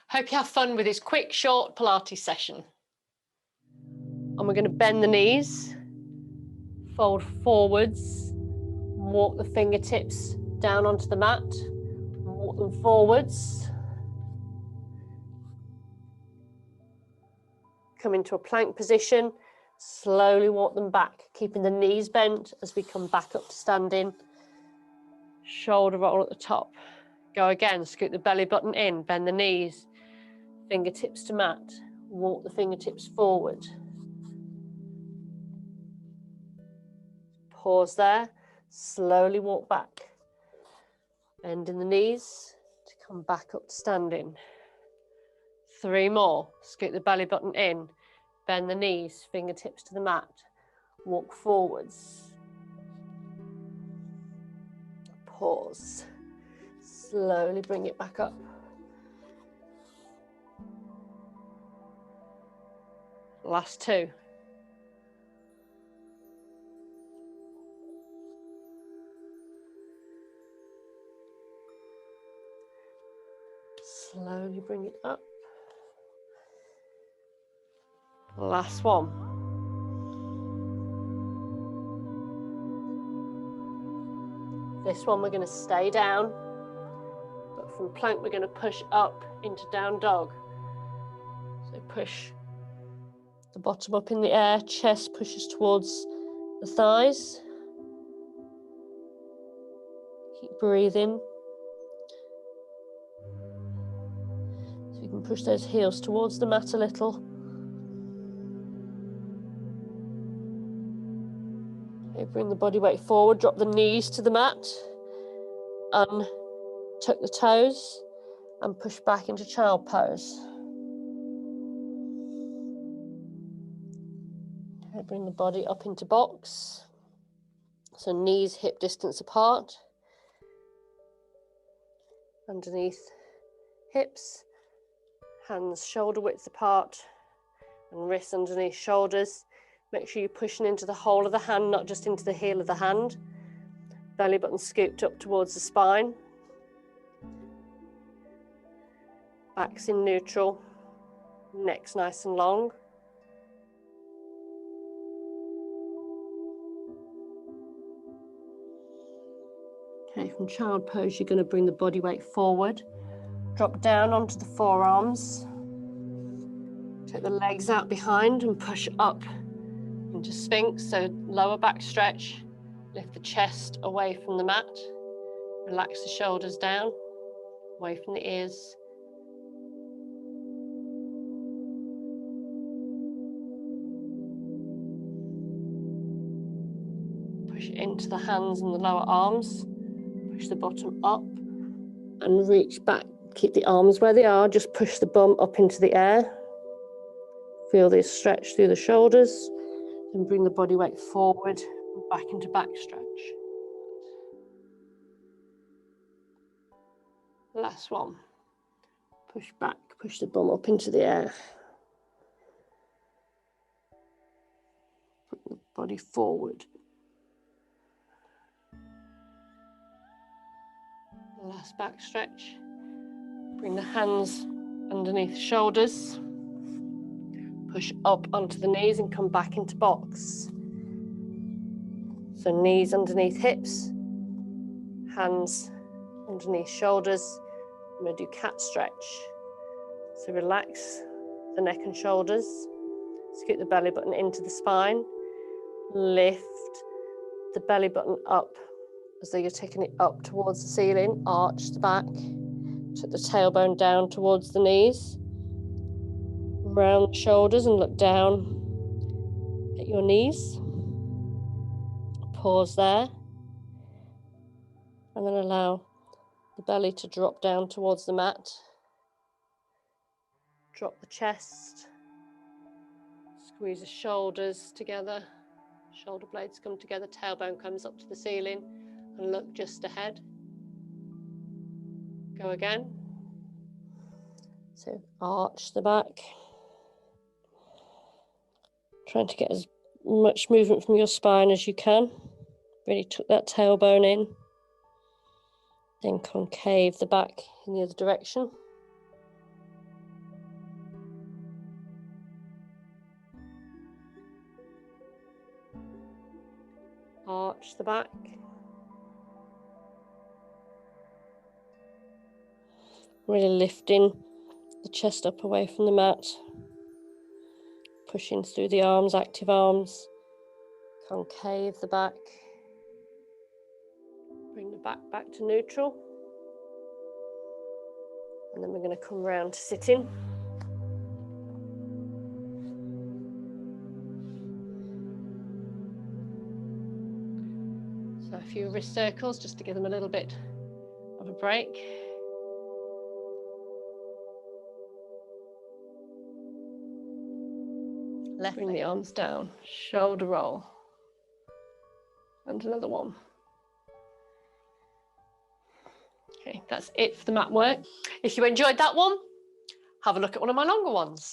Hope you have fun with this quick, short Pilates session. And we're going to bend the knees, fold forwards, walk the fingertips down onto the mat, walk them forwards. Come into a plank position, slowly walk them back, keeping the knees bent as we come back up to standing. Shoulder roll at the top. Go again, scoot the belly button in, bend the knees, fingertips to mat, walk the fingertips forward. Pause there, slowly walk back, bending the knees to come back up to standing. 3 more, scoot the belly button in, bend the knees, fingertips to the mat, walk forwards. Pause, slowly bring it back up. Last 2. Slowly bring it up. Last 1. This one we're going to stay down, but from plank we're going to push up into down dog. So push the bottom up in the air, chest pushes towards the thighs. Keep breathing. So you can push those heels towards the mat a little. Okay, bring the body weight forward, drop the knees to the mat, tuck the toes and push back into child pose. Okay, bring the body up into box. So knees hip distance apart. Underneath hips, hands shoulder width apart, and wrists underneath shoulders. Make sure you're pushing into the whole of the hand, not just into the heel of the hand. Belly button scooped up towards the spine. Back's in neutral, neck's nice and long. Okay, from child pose, you're going to bring the body weight forward. Drop down onto the forearms. Take the legs out behind and push up into Sphinx, so lower back stretch. Lift the chest away from the mat. Relax the shoulders down, away from the ears. Push into the hands and the lower arms. Push the bottom up and reach back. Keep the arms where they are, just push the bum up into the air. Feel this stretch through the shoulders. Then bring the body weight forward and back into back stretch. Last one. Push back, push the bum up into the air. Put the body forward. Last back stretch. Bring the hands underneath the shoulders. Push up onto the knees and come back into box. So knees underneath hips, hands underneath shoulders. I'm going to do cat stretch. So relax the neck and shoulders. Scoot the belly button into the spine. Lift the belly button up as though you're taking it up towards the ceiling. Arch the back. Tuck the tailbone down towards the knees. Round the shoulders and look down at your knees. Pause there. And then allow the belly to drop down towards the mat. Drop the chest. Squeeze the shoulders together. Shoulder blades come together. Tailbone comes up to the ceiling. And look just ahead. Go again. So arch the back. Trying to get as much movement from your spine as you can. Really tuck that tailbone in. Then concave the back in the other direction. Arch the back. Really lifting the chest up away from the mat. Pushing through the arms, active arms. Concave the back. Bring the back back to neutral. And then we're going to come round to sitting. So a few wrist circles just to give them a little bit of a break. Left Bring the arms down, shoulder roll. And another one. Okay, that's it for the mat work. If you enjoyed that one, have a look at one of my longer ones.